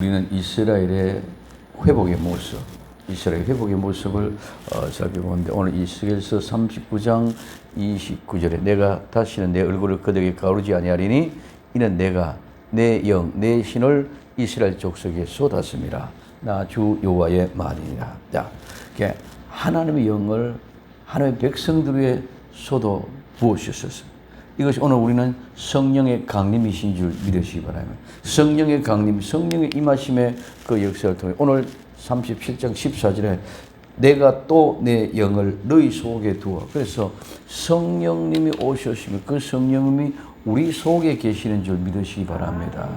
우리는 이스라엘의 회복의 모습, 이스라엘 회복의 모습을 살펴보는데 오늘 이스라엘서 39장 29절에 내가 다시는 내 얼굴을 그들에게 가르지 아니하리니 이는 내가 내 영, 내 신을 이스라엘 족속에 쏟았음이라. 나 주 여호와의 말이니라. 자, 하나님의 영을 하나님의 백성들 위에 쏟아 부으셨습니다. 이것이 오늘 우리는 성령의 강림이신 줄 믿으시기 바랍니다. 성령의 강림, 성령의 임하심의 그 역사를 통해 오늘 37장 14절에 내가 또 내 영을 너희 속에 두어. 그래서 성령님이 오셨으면 그 성령님이 우리 속에 계시는 줄 믿으시기 바랍니다.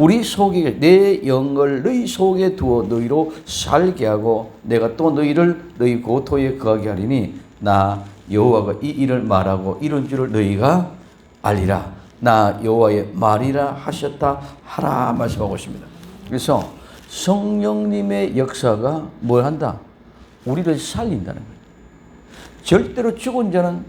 우리 속에 내 영을 너희 속에 두어 너희로 살게 하고 내가 또 너희를 너희 고토에 거하게 하리니 나 여호와가 이 일을 말하고 이런 줄을 너희가 알리라. 나 여호와의 말이라 하셨다 하라 말씀하고 있습니다. 그래서 성령님의 역사가 뭘 한다? 우리를 살린다는 거예요. 절대로 죽은 자는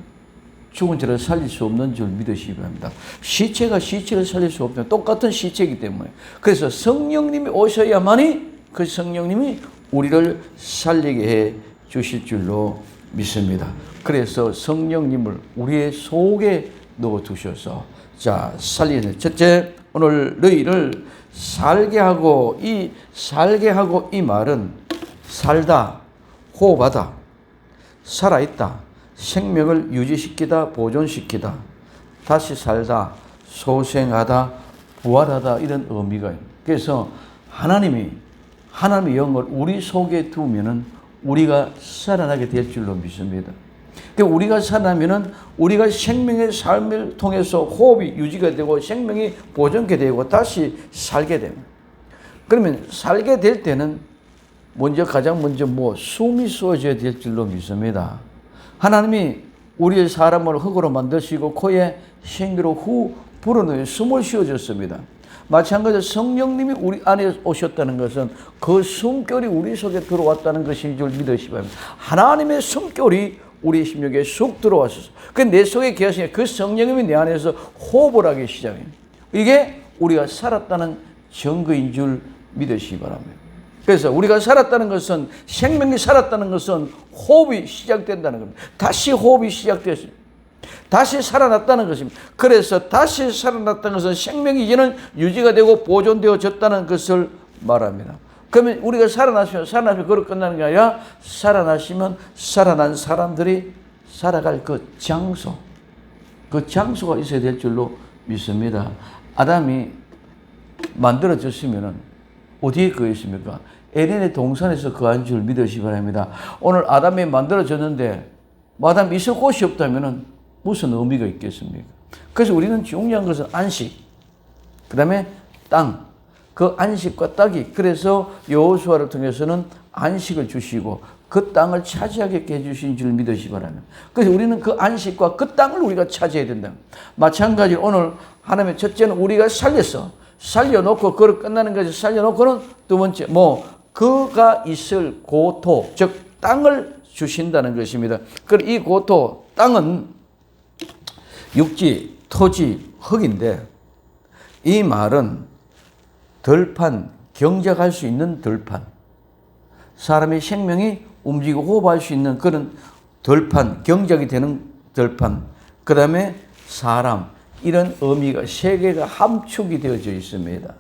죽은 자를 살릴 수 없는 줄 믿으시기 바랍니다. 시체가 시체를 살릴 수 없는 똑같은 시체이기 때문에 그래서 성령님이 오셔야만이 그 성령님이 우리를 살리게 해 주실 줄로 믿습니다. 그래서 성령님을 우리의 속에 넣어두셔서 자 살리는 첫째 오늘 너희를 살게 하고 이 말은 살다, 호흡하다, 살아있다, 생명을 유지시키다, 보존시키다, 다시 살다, 소생하다, 부활하다 이런 의미가 있습니다. 그래서 하나님의 영을 우리 속에 두면은 우리가 살아나게 될 줄로 믿습니다. 우리가 살아나면은 우리가 생명의 삶을 통해서 호흡이 유지가 되고 생명이 보존게 되고 다시 살게 됩니다. 그러면 살게 될 때는 가장 먼저 숨이 쏘아져야 될 줄로 믿습니다. 하나님이 우리의 사람을 흙으로 만드시고 코에 생기로 후 불어넣어 숨을 쉬어줬습니다. 마찬가지로 성령님이 우리 안에 오셨다는 것은 그 숨결이 우리 속에 들어왔다는 것인 줄 믿으시기 바랍니다. 하나님의 숨결이 우리 심령에 쑥 들어왔어서 내 속에 계시는 그 성령님이 내 안에서 호흡을 하기 시작해요. 이게 우리가 살았다는 증거인 줄 믿으시기 바랍니다. 그래서 우리가 살았다는 것은 생명이 살았다는 것은 호흡이 시작된다는 겁니다. 다시 호흡이 시작됐습니다. 다시 살아났다는 것입니다. 그래서 다시 살아났다는 것은 생명이 이제는 유지가 되고 보존되어졌다는 것을 말합니다. 그러면 우리가 살아나시면 그걸 끝나는 게 아니라 살아나시면 살아난 사람들이 살아갈 그 장소가 있어야 될 줄로 믿습니다. 아담이 만들어졌으면 어디에 거했습니까? 에덴의 동산에서 거한 줄 믿으시기 바랍니다. 오늘 아담이 만들어졌는데 아담이 있을 곳이 없다면 무슨 의미가 있겠습니까? 그래서 우리는 중요한 것은 안식, 그 다음에 땅, 그 안식과 땅이 그래서 여호수아를 통해서는 안식을 주시고 그 땅을 차지하게 해주신 줄 믿으시기 바랍니다. 그래서 우리는 그 안식과 그 땅을 우리가 차지해야 된다. 마찬가지로 오늘 하나님의 첫째는 우리가 살려놓고 그걸 끝나는 것이 살려놓고는 두 번째 그가 있을 고토 즉 땅을 주신다는 것입니다. 그리고 이 고토 땅은 육지, 토지, 흙인데 이 말은 들판, 경작할 수 있는 들판, 사람의 생명이 움직이고 호흡할 수 있는 그런 들판, 경작이 되는 들판, 그 다음에 사람, 이런 의미가 세 개가 함축이 되어져 있습니다.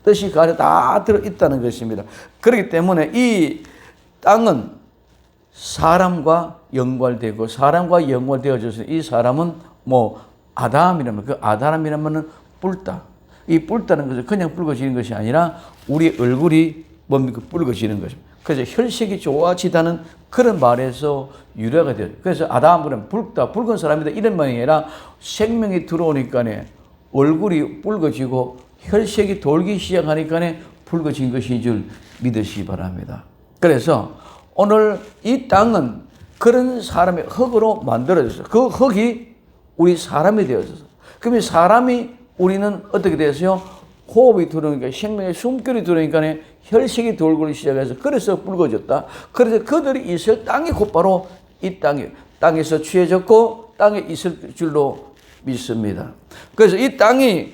뜻이 그 안에 다 들어있다는 것입니다. 그렇기 때문에 이 땅은 사람과 연관되고 사람과 연관되어져서 이 사람은 아담이라면 그 아담이라면은 뿔다. 이 뿔다는 것은 그냥 붉어지는 것이 아니라 우리 얼굴이 붉어지는 것입니다. 그래서 혈색이 좋아지다는 그런 말에서 유래가 돼요. 그래서 아담은 붉은 사람이다 이런 말이 아니라 생명이 들어오니까 얼굴이 붉어지고 혈색이 돌기 시작하니까 붉어진 것인 줄 믿으시기 바랍니다. 그래서 오늘 이 땅은 그런 사람의 흙으로 만들어졌어요. 그 흙이 우리 사람이 되어져서 그러면 우리는 어떻게 됐어요? 호흡이 들어오니까 생명의 숨결이 들어오니까 혈색이 돌기 시작해서 그래서 붉어졌다. 그래서 그들이 있을 땅이 곧바로 이 땅에서 취해졌고 땅에 있을 줄로 믿습니다. 그래서 이 땅이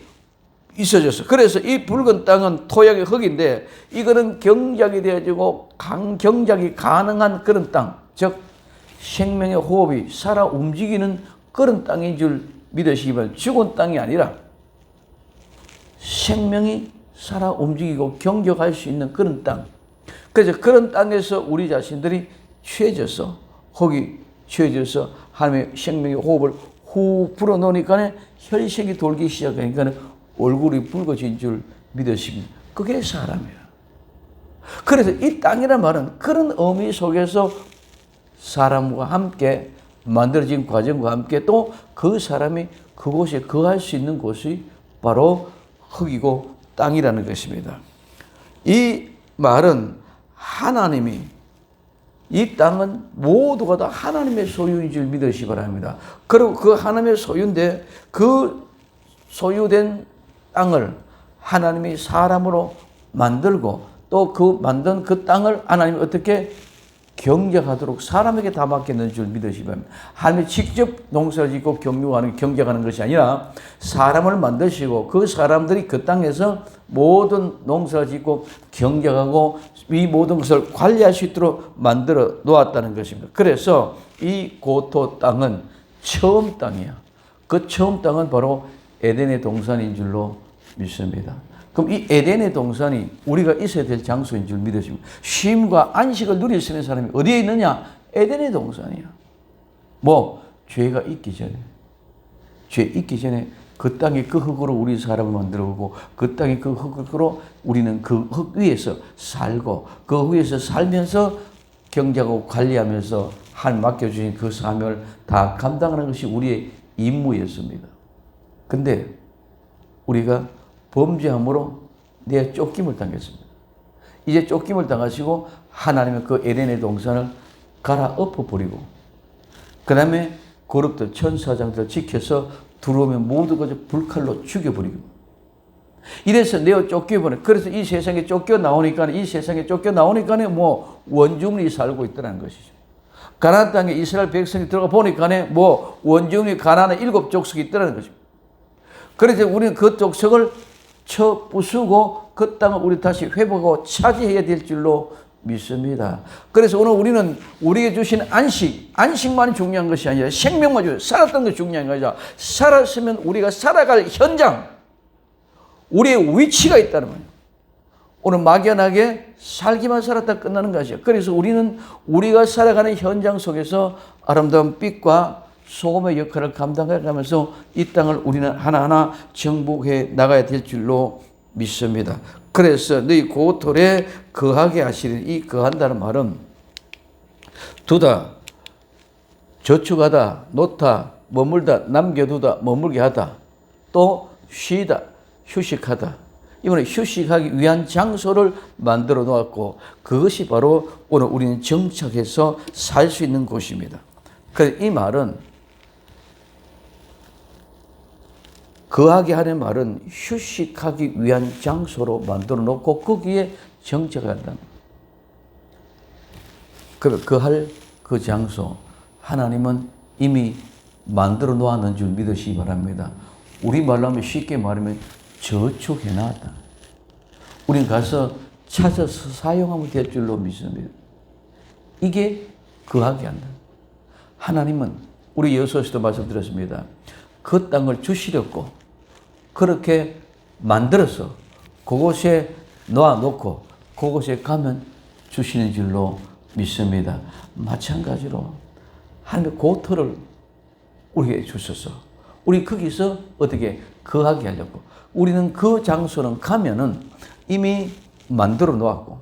있어졌어. 그래서 이 붉은 땅은 토양의 흙인데 이거는 경작이 되어지고 경작이 가능한 그런 땅, 즉 생명의 호흡이 살아 움직이는 그런 땅인 줄 믿으시기 바랍니다. 죽은 땅이 아니라 생명이 살아 움직이고 경작할 수 있는 그런 땅. 그래서 그런 땅에서 우리 자신들이 취해져서 흙이 취해져서 하나님의 생명의 호흡을 후 불어넣으니까 혈색이 돌기 시작하니까 얼굴이 붉어진 줄 믿으십니다. 그게 사람이야. 그래서 이 땅이란 말은 그런 의미 속에서 사람과 함께 만들어진 과정과 함께 또 그 사람이 그곳에 거할 수 있는 곳이 바로 흙이고 땅이라는 것입니다. 이 말은 하나님이 이 땅은 모두가 다 하나님의 소유인 줄 믿으시기 바랍니다. 그리고 그 하나님의 소유인데 그 소유된 땅을 하나님이 사람으로 만들고 또 그 만든 그 땅을 하나님이 어떻게 경작하도록 사람에게 다 맡겼는 줄 믿으시기 바랍니다. 하나님이 직접 농사를 짓고 경작하는 것이 아니라 사람을 만드시고 그 사람들이 그 땅에서 모든 농사를 짓고 경작하고 이 모든 것을 관리할 수 있도록 만들어 놓았다는 것입니다. 그래서 이 고토 땅은 처음 땅이야. 그 처음 땅은 바로 에덴의 동산인 줄로 믿습니다. 그럼 이 에덴의 동산이 우리가 있어야 될 장소인 줄 믿으십니다. 쉼과 안식을 누릴 수 있는 사람이 어디에 있느냐? 에덴의 동산이야. 뭐 죄가 있기 전에, 죄 있기 전에 그 땅이 그 흙으로 우리 사람을 만들어오고 그 땅이 그 흙으로 우리는 그 흙 위에서 살고 그 위에서 살면서 경작하고 관리하면서 하나님 맡겨주신 그 사명을 다 감당하는 것이 우리의 임무였습니다. 근데 우리가 범죄함으로 내가 쫓김을 당했습니다. 이제 쫓김을 당하시고 하나님의 그 에덴의 동산을 갈아엎어버리고 그 다음에 그룹들 천사장들 지켜서 들어오면 모두 그저 불칼로 죽여버리고 이래서 내가 쫓겨버려. 그래서 이 세상에 쫓겨 나오니까 뭐 원주민이 살고 있다는 것이죠. 가나안 땅에 이스라엘 백성이 들어가 보니까 뭐 원주민이 가나안의 7족속이 있다는 것입니다. 그래서 우리는 그 족속을 쳐 부수고 그 땅을 우리 다시 회복하고 차지해야 될 줄로 믿습니다. 그래서 오늘 우리는 우리에게 주신 안식만이 중요한 것이 아니라 생명만 중요해요. 살았던 것이 중요한 거죠. 살았으면 우리가 살아갈 현장, 우리의 위치가 있다는 거예요. 오늘 막연하게 살기만 살았다 끝나는 것이죠. 그래서 우리는 우리가 살아가는 현장 속에서 아름다운 빛과 소금의 역할을 감당해가면서 이 땅을 우리는 하나하나 정복해 나가야 될 줄로 믿습니다. 그래서 너희 고톨에 거하게 하시는 이 거한다는 말은 두다, 저축하다, 놓다, 머물다, 남겨두다, 머물게 하다, 또 쉬다, 휴식하다. 이번에 휴식하기 위한 장소를 만들어 놓았고 그것이 바로 오늘 우리는 정착해서 살 수 있는 곳입니다. 그래서 이 말은 거하게 하는 말은 휴식하기 위한 장소로 만들어 놓고 거기에 정착한다. 그럼 거할 그 장소 하나님은 이미 만들어 놓았는 줄 믿으시기 바랍니다. 우리말로 하면 쉽게 말하면 저축해 놨다. 우린 가서 찾아서 사용하면 될 줄로 믿습니다. 이게 거하게 한다. 하나님은 우리 여호수아서도 말씀드렸습니다. 그 땅을 주시렸고 그렇게 만들어서 그곳에 놓아놓고 그곳에 가면 주시는 줄로 믿습니다. 마찬가지로 하나님의 고토를 우리에게 주셔서 우리 거기서 어떻게 거하게 하려고 우리는 그 장소는 가면은 이미 만들어 놓았고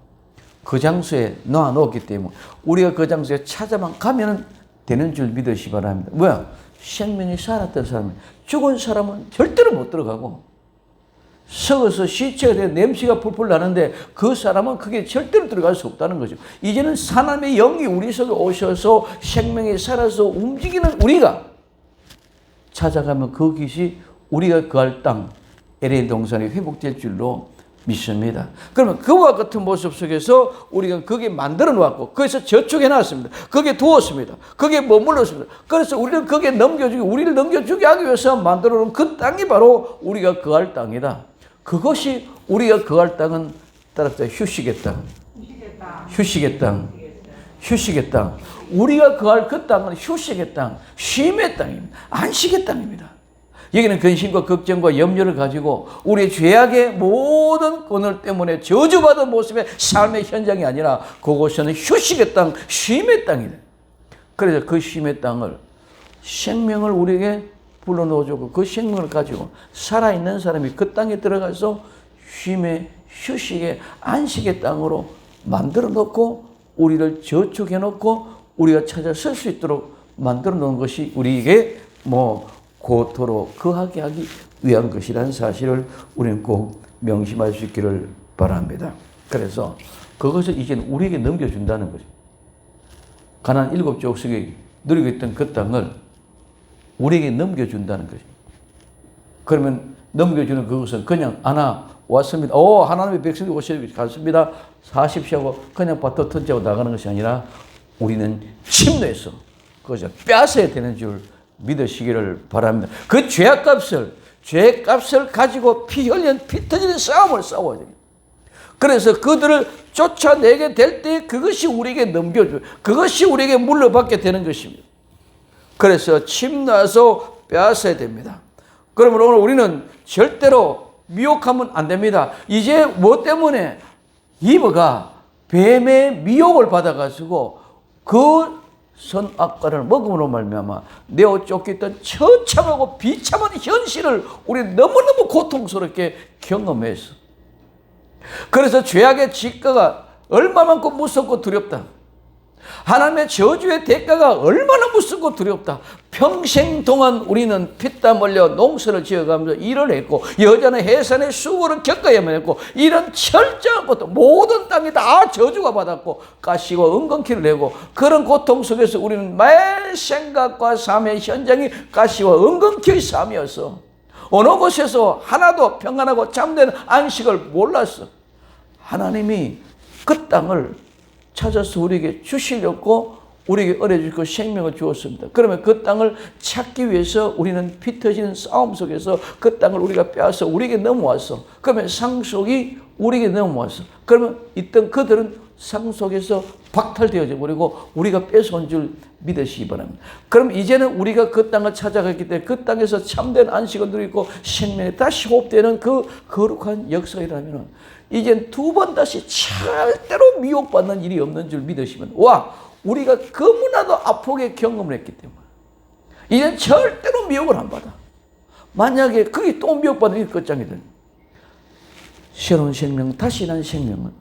그 장소에 놓아놓았기 때문에 우리가 그 장소에 찾아만 가면 되는 줄 믿으시기 바랍니다. 뭐야? 생명이 살았던 사람이 죽은 사람은 절대로 못 들어가고 썩어서 시체가 돼 냄새가 풀풀 나는데 그 사람은 그게 절대로 들어갈 수 없다는 거죠. 이제는 하나님의 영이 우리 속에 오셔서 생명이 살아서 움직이는 우리가 찾아가면 그 것이 우리가 거할 땅 에덴 동산이 회복될 줄로 믿습니다. 그러면 그와 같은 모습 속에서 우리가 거기에 만들어 놓았고 거기서 저축해 놨습니다. 거기에 두었습니다. 거기에 머물렀습니다. 그래서 우리를 거기에 우리를 넘겨주게 하기 위해서 만들어 놓은 그 땅이 바로 우리가 거할 땅이다. 그것이 우리가 거할 땅은 따라서 휴식의 땅. 휴식의 땅. 휴식의 땅. 우리가 거할 그 땅은 휴식의 땅, 쉼의 땅입니다. 안식의 땅입니다. 여기는 근심과 걱정과 염려를 가지고 우리의 죄악의 모든 오늘 때문에 저주받은 모습의 삶의 현장이 아니라 그곳에는 휴식의 땅, 쉼의 땅이다. 그래서 그 쉼의 땅을 생명을 우리에게 불러넣어주고 그 생명을 가지고 살아있는 사람이 그 땅에 들어가서 쉼의 휴식의 안식의 땅으로 만들어 놓고 우리를 저축해 놓고 우리가 찾아 쓸 수 있도록 만들어 놓은 것이 우리에게 고토로 거하게 하기 위한 것이라는 사실을 우리는 꼭 명심할 수 있기를 바랍니다. 그래서 그것을 이제 우리에게 넘겨준다는 거죠. 가나안 7족속이 누리고 있던 그 땅을 우리에게 넘겨준다는 거죠. 그러면 넘겨주는 그것은 그냥 왔습니다. 하나님의 백성이 갔습니다. 사십시오 하고 그냥 밭도 던지고 나가는 것이 아니라 우리는 침노해서 그것을 빼앗아야 되는 줄 믿으시기를 바랍니다. 그 죄값을 가지고 피 터지는 싸움을 싸워야 됩니다. 그래서 그들을 쫓아내게 될 때 그것이 우리에게 넘겨줘요. 그것이 우리에게 물려받게 되는 것입니다. 그래서 침노해서 빼앗아야 됩니다. 그러므로 오늘 우리는 절대로 미혹하면 안 됩니다. 이제 뭐 때문에 이브가 뱀의 미혹을 받아가지고 그 선악과를 먹음으로 말미암아 내어 쫓겼던 처참하고 비참한 현실을 우리 너무너무 고통스럽게 경험했어. 그래서 죄악의 직가가 얼마만큼 무섭고 두렵다. 하나님의 저주의 대가가 얼마나 무섭고 두렵다. 평생 동안 우리는 피땀 흘려 농사를 지어가면서 일을 했고 여자는 해산의 수고를 겪어야만 했고 이런 철저한 것도 모든 땅이 다 저주가 받았고 가시고 은근키를 내고 그런 고통 속에서 우리는 매 생각과 삶의 현장이 가시와 은근키의 삶이었어. 어느 곳에서 하나도 평안하고 잠든 안식을 몰랐어. 하나님이 그 땅을 찾아서 우리에게 주시려고 우리에게 얻어주고 생명을 주었습니다. 그러면 그 땅을 찾기 위해서 우리는 피 터지는 싸움 속에서 그 땅을 우리가 빼앗아 우리에게 넘어왔어. 그러면 상속이 우리에게 넘어왔어. 그러면 있던 그들은 상속에서 박탈되어져 버리고 우리가 뺏어온 줄 믿으시기 바랍니다. 그럼 이제는 우리가 그 땅을 찾아갔기 때문에 그 땅에서 참된 안식을 누리고 생명이 다시 호흡되는 그 거룩한 역사이라면 이젠 두 번 다시 절대로 미혹받는 일이 없는 줄 믿으시면 우리가 너무나도 아프게 경험을 했기 때문에 이젠 절대로 미혹을 안 받아. 만약에 그게 또 미혹받는 일이 끝장이 되면 새로운 생명, 다시 난 생명은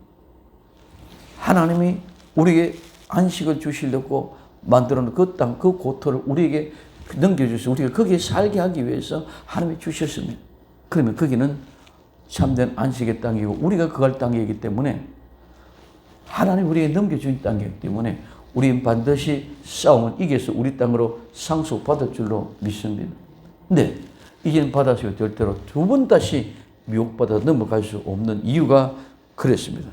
하나님이 우리에게 안식을 주시려고 만들어놓은 그 땅, 그 고토를 우리에게 넘겨주셔서 우리가 거기에 살게 하기 위해서 하나님이 주셨으면 그러면 거기는 참된 안식의 땅이고 우리가 거할 땅이기 때문에 하나님 우리에게 넘겨준 땅이기 때문에 우리는 반드시 싸움을 이겨서 우리 땅으로 상속받을 줄로 믿습니다. 근데 이제는 받아서 절대로 두 번 다시 미혹받아 넘어갈 수 없는 이유가 그랬습니다.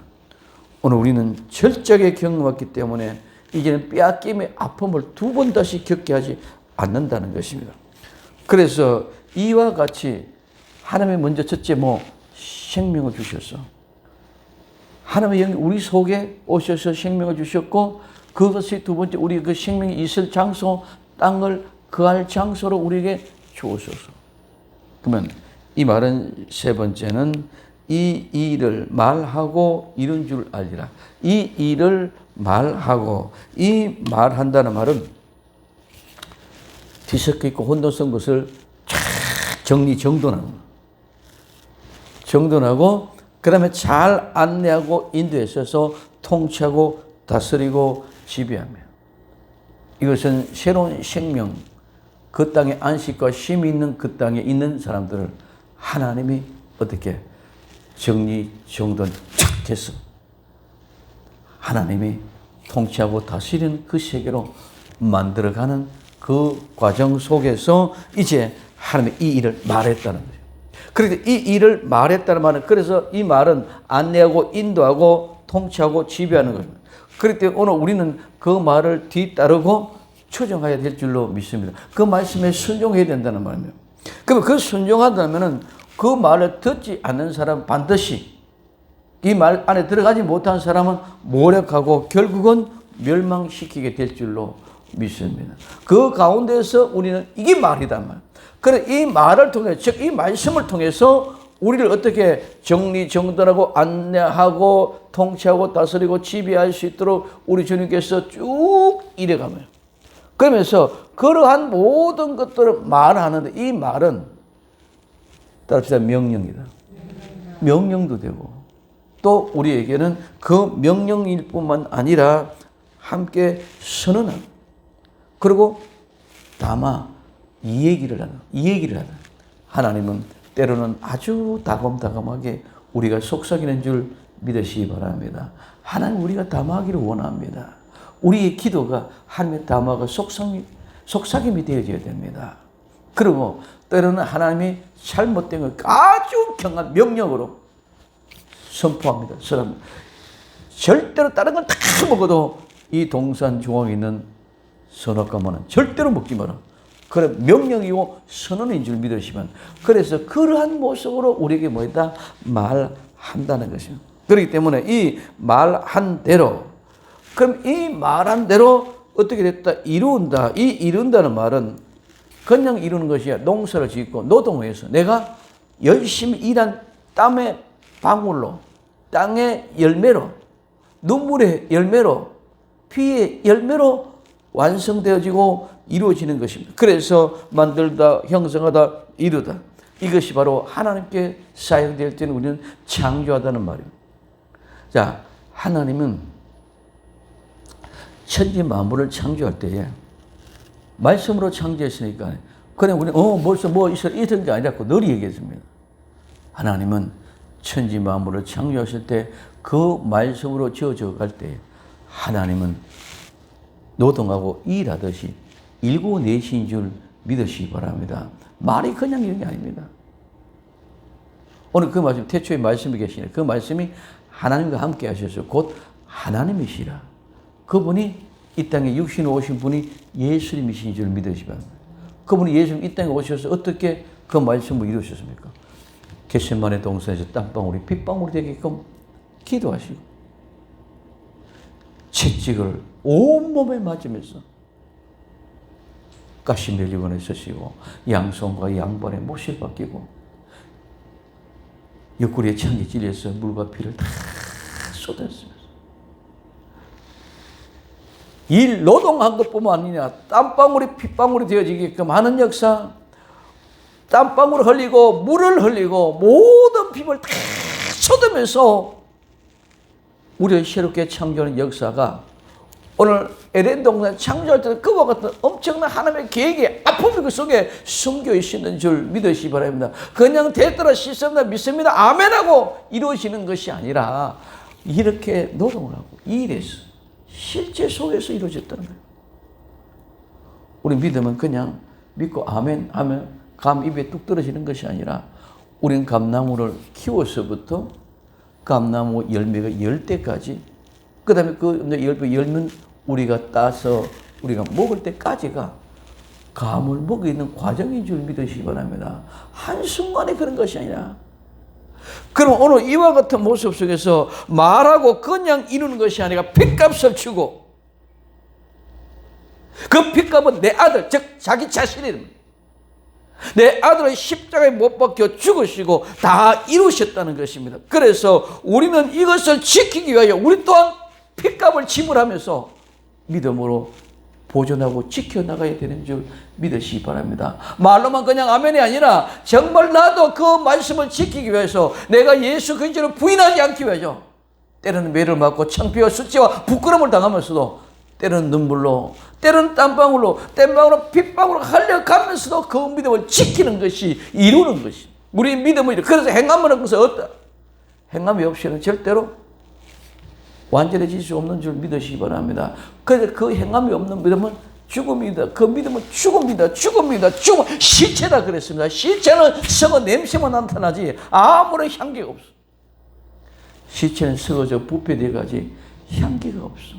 오늘 우리는 철저하게 경험했기 때문에 이제는 빼앗김의 아픔을 두 번 다시 겪게 하지 않는다는 것입니다. 그래서 이와 같이 하나님이 먼저 첫째 생명을 주셨어. 하나님의 영이 우리 속에 오셔서 생명을 주셨고 그것이 두 번째 우리 그 생명이 있을 장소 땅을 거할 장소로 우리에게 주옵소서. 그러면 이 말은 세 번째는 이 일을 말하고 이룬 줄 알리라. 이 일을 말하고 이 말한다는 말은 뒤섞여 있고 혼돈성 것을 쫙 정리정돈하는 정돈하고 그 다음에 잘 안내하고 인도해서 통치하고 다스리고 지배하며 이것은 새로운 생명 그 땅에 안식과 쉼이 있는 그 땅에 있는 사람들을 하나님이 어떻게 정리 정돈 착 해서 하나님이 통치하고 다스리는 그 세계로 만들어가는 그 과정 속에서 이제 하나님이 이 일을 말했다는 거예요. 그런데 이 일을 말했다는 말은 그래서 이 말은 안내하고 인도하고 통치하고 지배하는 겁니다. 그렇기 때문에 오늘 우리는 그 말을 뒤따르고 추정해야 될 줄로 믿습니다. 그 말씀에 순종해야 된다는 말이에요. 그러면 그 순종한다면 그 말을 듣지 않는 사람은 반드시 이 말 안에 들어가지 못한 사람은 모략하고 결국은 멸망시키게 될 줄로 믿습니다. 그 가운데서 우리는 이게 말이단 말. 그래 이 말을 통해 즉 이 말씀을 통해서 우리를 어떻게 정리정돈하고 안내하고 통치하고 다스리고 지배할 수 있도록 우리 주님께서 쭉 이래가면 그러면서 그러한 모든 것들을 말하는데 이 말은 따릅시다 명령이다. 명령도 되고 또 우리에게는 그 명령일 뿐만 아니라 함께 선언하는 그리고 다만 이 얘기를 하는 하나님은 때로는 아주 다검다검하게 우리가 속삭이는 줄 믿으시기 바랍니다. 하나님 우리가 담아하기를 원합니다. 우리의 기도가 하나님의 담아가 속삭임이 되어져야 됩니다. 그리고 때로는 하나님이 잘못된 걸 아주 경한 명령으로 선포합니다. 사람 절대로 다른 걸 다 먹어도 이 동산 중앙에 있는 선악과만은 절대로 먹지 마라. 그래 명령이고 선언인 줄 믿으시면 그래서 그러한 모습으로 우리에게 뭐다 말한다는 것이요. 그렇기 때문에 이 말한 대로 그럼 이 말한 대로 어떻게 됐다 이룬다. 이 이룬다는 말은 그냥 이루는 것이야. 농사를 짓고 노동해서 내가 열심히 일한 땀의 방울로 땅의 열매로 눈물의 열매로 피의 열매로 완성되어지고 이루어지는 것입니다. 그래서 만들다 형성하다 이루다 이것이 바로 하나님께 사용될 때는 우리는 창조하다는 말입니다. 자, 하나님은 천지 만물을 창조할 때에 말씀으로 창조했으니까 그냥 우리는 벌써 뭐 있어 이런 게 아니라고 늘 얘기했습니다. 하나님은 천지 만물을 창조하실 때 그 말씀으로 지어져 갈 때 하나님은 노동하고 일하듯이 일고 내신 줄 믿으시기 바랍니다. 말이 그냥 이런 게 아닙니다. 오늘 그 말씀 태초에 말씀이 계시네. 그 말씀이 하나님과 함께 하셔서 곧 하나님이시라. 그분이 이 땅에 육신으로 오신 분이 예수님이신 줄 믿으시기 바랍니다. 그분이 예수님 이 땅에 오셔서 어떻게 그 말씀을 이루셨습니까? 겟세마네 동산에서 땀방울이 핏방울이 되게끔 기도하시고 채찍을 온몸에 맞으면서 가시 멜리건에 쓰시고 양손과 양발에 못을 박히고 옆구리에 창이 찔려서 물과 피를 다 쏟았습니다. 일 노동한 것뿐만 아니라 땀방울이 핏방울이 되어지게끔 하는 역사, 땀방울을 흘리고 물을 흘리고 모든 피를 다 쏟으면서 우리를 새롭게 창조하는 역사가 오늘 에덴 동산 창조할 때는 그와 같은 엄청난 하나님의 계획의 아픔이 그 속에 숨겨 있는 줄 믿으시기 바랍니다. 그냥 됐더라 싶습니다. 믿습니다. 아멘하고 이루어지는 것이 아니라 이렇게 노동을 하고 일해서 실제 속에서 이루어졌다는 거예요. 우리 믿음은 그냥 믿고 아멘 하면 감 입에 뚝 떨어지는 것이 아니라 우리는 감나무를 키워서부터 감나무 열매가 열 때까지 그 다음에 그 열매 열면 우리가 따서 우리가 먹을 때까지가 감을 먹이는 과정인 줄 믿으시기 바랍니다. 한순간에 그런 것이 아니라 그럼 오늘 이와 같은 모습 속에서 말하고 그냥 이루는 것이 아니라 핏값을 주고 그 핏값은 내 아들 즉 자기 자신입니다. 내 아들은 십자가에 못 박혀 죽으시고 다 이루셨다는 것입니다. 그래서 우리는 이것을 지키기 위하여 우리 또한 핏값을 지불하면서 믿음으로 보존하고 지켜나가야 되는 줄 믿으시기 바랍니다. 말로만 그냥 아멘이 아니라 정말 나도 그 말씀을 지키기 위해서 내가 예수 그리스도를 부인하지 않기 위해서 때로는 매를 맞고 창피와 수치와 부끄러움을 당하면서도 때로는 눈물로 때로는 땀방울로 땀방울로 핏방울로 흘려가면서도 그 믿음을 지키는 것이 이루는 것이 우리 믿음을 그래서 행함이라는 것은 어떠? 행함이 없이는 절대로 완전해질 수 없는 줄 믿으시기 바랍니다. 그래서 그 행함이 없는 믿음은 죽음이다. 그 믿음은 죽음이다. 죽음. 시체다 그랬습니다. 시체는 썩어 냄새만 나타나지 아무런 향기가 없어. 시체는 썩어져 부패돼가지 향기가 없어.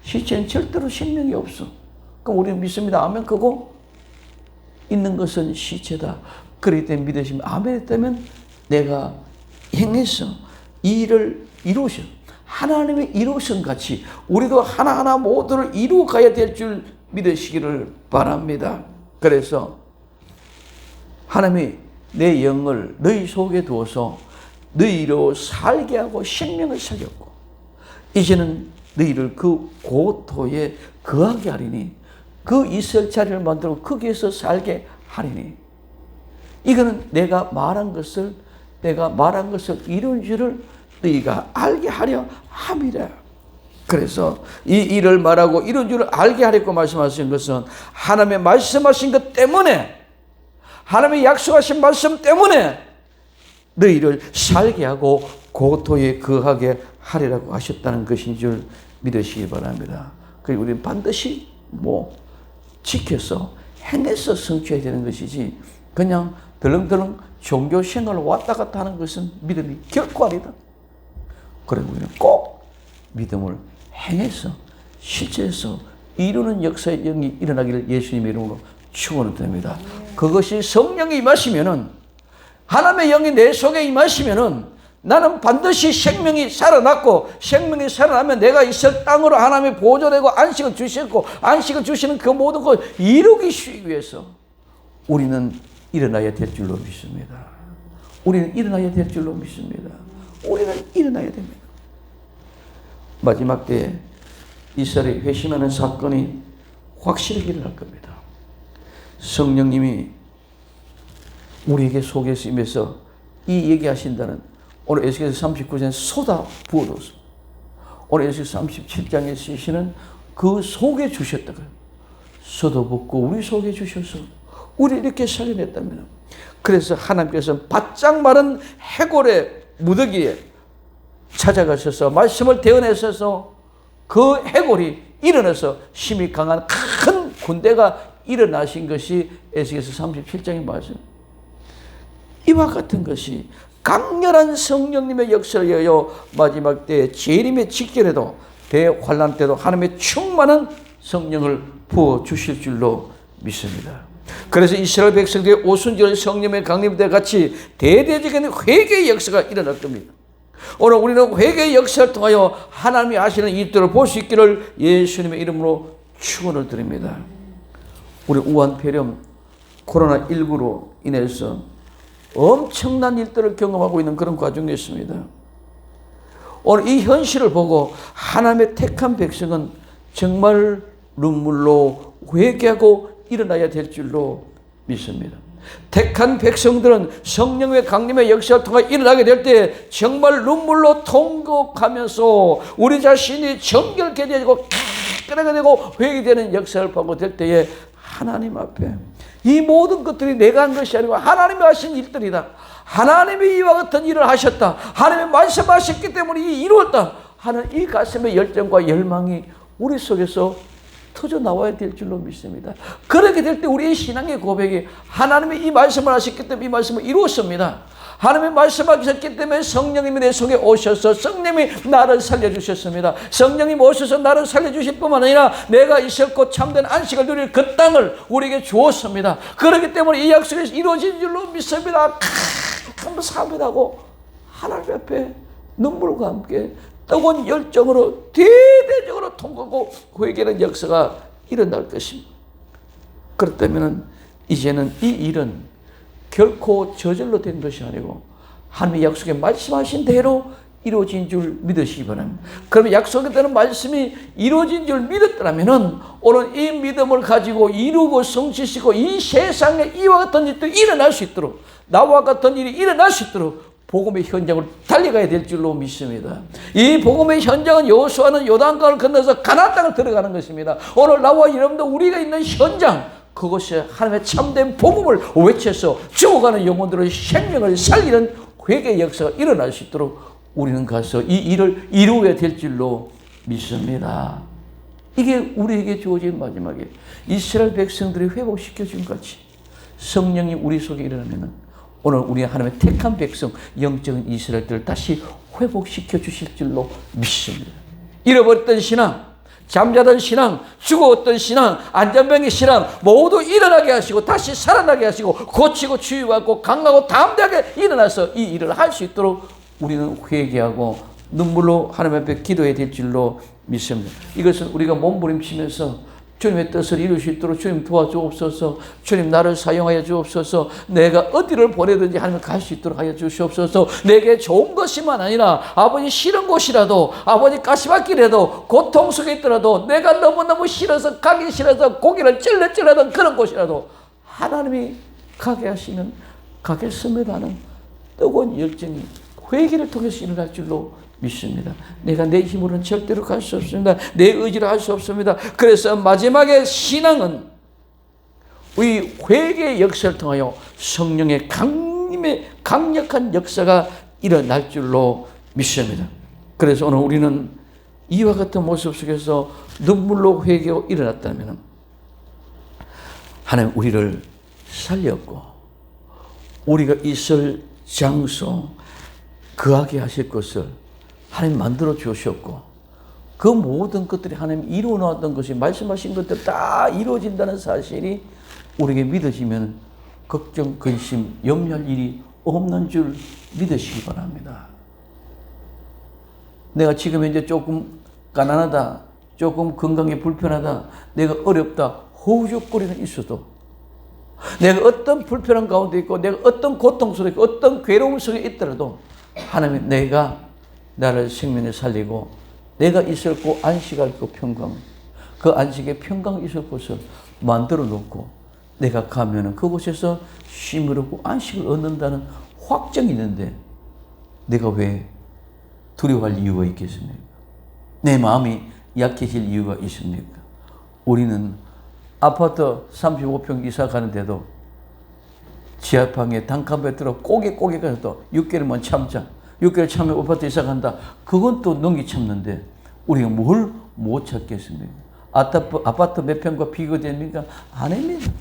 시체는 절대로 생명이 없어. 그럼 우리는 믿습니다. 아멘. 그거 있는 것은 시체다. 그렇기 때문에 믿으시면 아멘 했다면 내가 행해서 이 일을 이루셔. 하나님의 이루신 같이 우리도 하나하나 모두를 이루어 가야 될 줄 믿으시기를 바랍니다. 그래서 하나님이 내 영을 너희 속에 두어서 너희로 살게 하고 생명을 살렸고 이제는 너희를 그 고토에 거하게 하리니 그 있을 자리를 만들고 거기에서 살게 하리니 이거는 내가 말한 것을 이룬 줄을 너희가 알게 하려 함이라. 그래서 이 일을 말하고 이룬 줄을 알게 하려고 말씀하신 것은 하나님의 말씀하신 것 때문에 하나님의 약속하신 말씀 때문에 너희를 살게 하고 고토에 거하게 하리라고 하셨다는 것인 줄 믿으시기 바랍니다. 그리고 우리는 반드시 지켜서 행해서 성취해야 되는 것이지 그냥 덜렁덜렁 종교 생활을 왔다 갔다 하는 것은 믿음이 결코 아니다. 그리고 우리는 꼭 믿음을 행해서 실제에서 이루는 역사의 영이 일어나기를 예수님의 이름으로 축원을 드립니다. 그것이 성령이 임하시면은 하나님의 영이 내 속에 임하시면은 나는 반드시 생명이 살아났고 생명이 살아나면 내가 있을 땅으로 하나님이 보존되고 안식을 주셨고 안식을 주시는 그 모든 것 이루기 위해서 우리는 일어나야 될 줄로 믿습니다. 우리는 일어나야 될 줄로 믿습니다. 우리는 일어나야 됩니다. 마지막 때에 이스라엘이 회심하는 사건이 확실히 일어날 겁니다. 성령님이 우리에게 속에서 임해서 이 얘기하신다는 오늘 에스겔서 39장에 쏟아 부어줬습니다. 오늘 에스겔서 37장에 쓰시는 그 속에 주셨다고요. 쏟아붓고 우리 속에 주셔서 우리 이렇게 살려냈다면 그래서 하나님께서 바짝 마른 해골의 무더기에 찾아가셔서 말씀을 대언하셔서 그 해골이 일어나서 힘이 강한 큰 군대가 일어나신 것이 에스겔서 37장의 말씀. 이와 같은 것이 강렬한 성령님의 역사를 위하여 마지막 때 재림의 직전에도 대환란 때도 하나님의 충만한 성령을 부어주실 줄로 믿습니다. 그래서 이스라엘 백성들의 오순절 성령의 강림때 같이 대대적인 회개의 역사가 일어날 겁니다. 오늘 우리는 회개의 역사를 통하여 하나님이 하시는 일들을 볼 수 있기를 예수님의 이름으로 축원을 드립니다. 우리 우한폐렴 코로나19로 인해서 엄청난 일들을 경험하고 있는 그런 과정이었습니다. 오늘 이 현실을 보고 하나님의 택한 백성은 정말 눈물로 회개하고 일어나야 될 줄로 믿습니다. 택한 백성들은 성령의 강림의 역사를 통해 일어나게 될 때 정말 눈물로 통곡하면서 우리 자신이 정결케 되고 깨끗하게 되고 회개되는 역사를 보고 될 때에 하나님 앞에 이 모든 것들이 내가 한 것이 아니고 하나님이 하신 일들이다. 하나님이 이와 같은 일을 하셨다. 하나님이 말씀하셨기 때문에 이루었다 하는 이 가슴의 열정과 열망이 우리 속에서 터져 나와야 될 줄로 믿습니다. 그렇게 될 때 우리의 신앙의 고백이 하나님이 이 말씀을 하셨기 때문에 이 말씀을 이루었습니다. 하나님이 말씀하셨기 때문에 성령님이 내 속에 오셔서 성령님이 나를 살려주셨습니다. 성령님이 오셔서 나를 살려주실 뿐만 아니라 내가 있었고 참된 안식을 누릴 그 땅을 우리에게 주었습니다. 그렇기 때문에 이 약속이 이루어진 줄로 믿습니다. 큰 사명하고 하나님 앞에 눈물과 함께 뜨거운 열정으로 대대적으로 통과하고 회개하는 역사가 일어날 것입니다. 그렇다면 이제는 이 일은 결코 저절로 된 것이 아니고 하나님의 약속에 말씀하신 대로 이루어진 줄 믿으시기 바랍니다. 그러면 약속에 따른 말씀이 이루어진 줄 믿었더라면 오늘 이 믿음을 가지고 이루고 성취시고 이 세상에 이와 같은 일도 일어날 수 있도록 나와 같은 일이 일어날 수 있도록 복음의 현장으로 달려가야 될 줄로 믿습니다. 이 복음의 현장은 여호수아는 요단강을 건너서 가나안 땅을 들어가는 것입니다. 오늘 나와 여러분도 우리가 있는 현장 그것이 하나님의 참된 복음을 외쳐서 죽어가는 영혼들의 생명을 살리는 회개의 역사가 일어날 수 있도록 우리는 가서 이 일을 이루어야 될 줄로 믿습니다. 이게 우리에게 주어진 마지막에 이스라엘 백성들이 회복시켜준 같이 성령이 우리 속에 일어나면 오늘 우리 하나님의 택한 백성 영적인 이스라엘들을 다시 회복시켜 주실 줄로 믿습니다. 잃어버렸던 신앙, 잠자던 신앙, 죽었던 신앙, 안전병의 신앙 모두 일어나게 하시고 다시 살아나게 하시고 고치고 치유받고 강하고 담대하게 일어나서 이 일을 할 수 있도록 우리는 회개하고 눈물로 하나님 앞에 기도해야 될 줄로 믿습니다. 이것은 우리가 몸부림치면서 주님의 뜻을 이룰 수 있도록 주님 도와주옵소서. 주님 나를 사용하여 주옵소서. 내가 어디를 보내든지 하나님 갈 수 있도록 하여 주시옵소서. 내게 좋은 것이만 아니라 아버지 싫은 곳이라도 아버지 가시밭길이라도 고통 속에 있더라도 내가 너무너무 싫어서 가기 싫어서 고기를 찔러하던 그런 곳이라도 하나님이 가게 하시면 가겠습니다 하는 뜨거운 열정이 회개를 통해서 일어날 줄로 믿습니다. 내가 내 힘으로는 절대로 갈 수 없습니다. 내 의지로 할 수 없습니다. 그래서 마지막에 신앙은 우리 회개의 역사를 통하여 성령의 강력한 역사가 일어날 줄로 믿습니다. 그래서 오늘 우리는 이와 같은 모습 속에서 눈물로 회개하고 일어났다면 하나님 우리를 살렸고 우리가 있을 장소 거하게 하실 것을 하나님 만들어 주셨고 그 모든 것들이 하나님 이루어 놓았던 것이 말씀하신 것들 다 이루어진다는 사실이 우리에게 믿어지면 걱정, 근심, 염려할 일이 없는 줄 믿으시기 바랍니다. 내가 지금 이제 조금 가난하다, 조금 건강에 불편하다, 내가 어렵다, 허우적거리는 있어도 내가 어떤 불편한 가운데 있고 내가 어떤 고통 속에 있고 어떤 괴로움 속에 있더라도 하나님 내가 나를 생명에 살리고 내가 있을 곳 안식할 곳 평강 그 안식의 평강 있을 곳을 만들어 놓고 내가 가면은 그곳에서 쉼을 얻고 안식을 얻는다는 확정이 있는데 내가 왜 두려워할 이유가 있겠습니까? 내 마음이 약해질 이유가 있습니까? 우리는 아파트 35평 이사 가는데도 지하방에 단칸방에 들어 꼬개 가서 6개월만 참자. 6개월 참에 아파트 이사 간다. 그건 또 넘기 참는데 우리가 뭘 못 찾겠습니까? 아파트 몇 평과 비교됩니까? 아닙니다.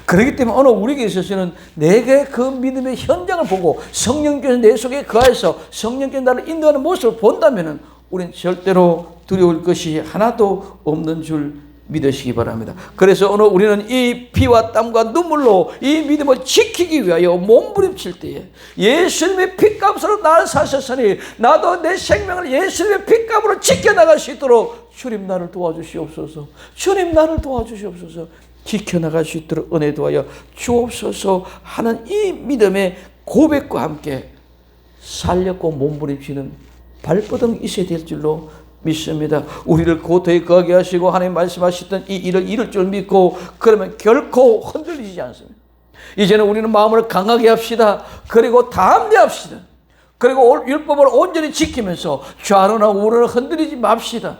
그렇기 때문에 오늘 우리에게 있어서는 내게 그 믿음의 현장을 보고 성령께서 내 속에 거해서 성령께서 나를 인도하는 모습을 본다면 우리는 절대로 두려울 것이 하나도 없는 줄 믿으시기 바랍니다. 그래서 오늘 우리는 이 피와 땀과 눈물로 이 믿음을 지키기 위하여 몸부림칠 때에 예수님의 피값으로 나를 사셨으니 나도 내 생명을 예수님의 피값으로 지켜나갈 수 있도록 주님 나를 도와주시옵소서. 주님 나를 도와주시옵소서. 지켜나갈 수 있도록 은혜 도하여 주옵소서 하는 이 믿음의 고백과 함께 살렸고 몸부림치는 발버둥 있어야 될 줄로 믿습니다. 우리를 고토에 거하게 하시고 하나님 말씀하셨던 이 일을 이룰 줄 믿고 그러면 결코 흔들리지 않습니다. 이제는 우리는 마음을 강하게 합시다. 그리고 담대합시다. 그리고 율법을 온전히 지키면서 좌로나 우로나 흔들리지 맙시다.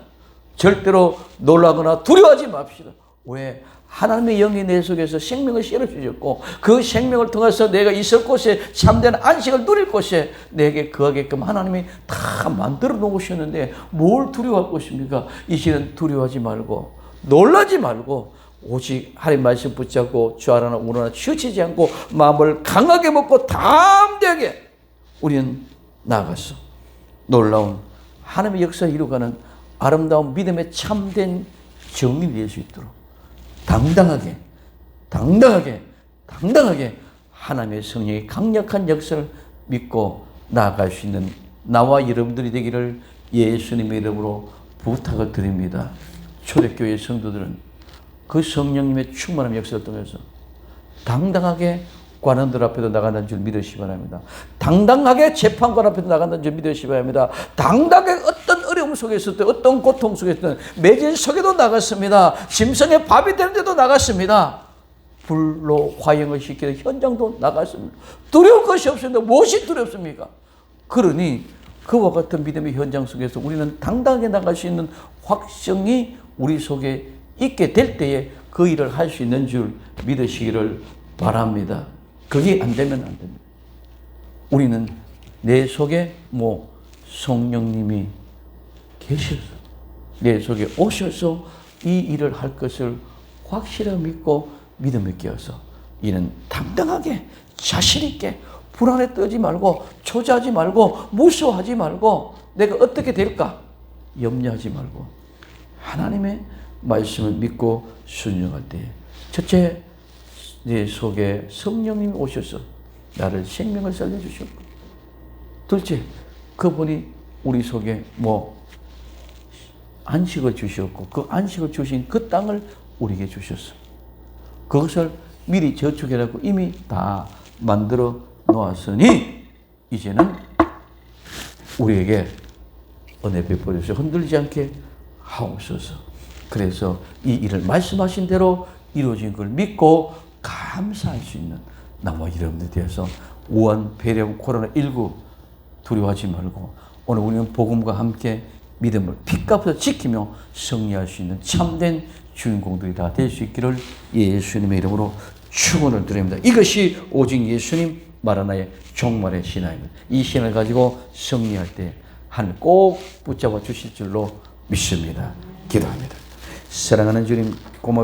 절대로 놀라거나 두려워하지 맙시다. 왜? 하나님의 영이 내 속에서 생명을 실어주셨고 그 생명을 통해서 내가 있을 곳에 참된 안식을 누릴 곳에 내게 거하게끔 하나님이 다 만들어 놓으셨는데 뭘 두려워할 것입니까? 이제는 두려워하지 말고 놀라지 말고 오직 하나님 말씀 붙잡고 좌로나 우로나 치우치지 않고 마음을 강하게 먹고 담대하게 우리는 나아가서 놀라운 하나님의 역사를 이루어가는 아름다운 믿음의 참된 정인이 될 수 있도록 당당하게 하나님의 성령의 강력한 역사를 믿고 나아갈 수 있는 나와 여러분들이 되기를 예수님의 이름으로 부탁을 드립니다. 초대교회 성도들은 그 성령님의 충만한 역사를 통해서 당당하게 관원들 앞에도 나간다는 줄 믿으시기 바랍니다. 당당하게 재판관 앞에도 나간다는 줄 믿으시기 바랍니다. 당당하게 어떤 어려움 속에 있을 때 어떤 고통 속에 있을 때 매질 속에도 나갔습니다. 짐승의 밥이 되는데도 나갔습니다. 불로 화형을 시키는 현장도 나갔습니다. 두려울 것이 없습니다. 무엇이 두렵습니까? 그러니 그와 같은 믿음의 현장 속에서 우리는 당당하게 나갈 수 있는 확정이 우리 속에 있게 될 때에 그 일을 할 수 있는 줄 믿으시기를 바랍니다. 그게 안 되면 안 됩니다. 우리는 내 속에 성령님이 계셔서 내 속에 오셔서 이 일을 할 것을 확실하게 믿고 믿음에 끼어서 이는 당당하게 자신 있게 불안에 떨지 말고 초조하지 말고 무서워하지 말고 내가 어떻게 될까 염려하지 말고 하나님의 말씀을 믿고 순종할 때 첫째, 내 속에 성령님이 오셔서 나를 생명을 살려주셨고, 둘째, 그분이 우리 속에 안식을 주셨고, 그 안식을 주신 그 땅을 우리에게 주셨어. 그것을 미리 저축해놓고 이미 다 만들어 놓았으니 이제는 우리에게 은혜 베풀어 주셔서 흔들리지 않게 하옵소서. 그래서 이 일을 말씀하신 대로 이루어진 걸 믿고 감사할 수 있는 나와 여러분들 되어서 우한, 폐렴, 코로나19 두려워하지 말고 오늘 우리는 복음과 함께 믿음을 핏값으로 지키며 승리할 수 있는 참된 주인공들이 다 될 수 있기를 예수님의 이름으로 축원을 드립니다. 이것이 오직 예수님 마라나의 종말의 신앙입니다. 이 신앙을 가지고 승리할 때 하늘 꼭 붙잡아 주실 줄로 믿습니다. 기도합니다. 사랑하는 주님, 고맙습니다.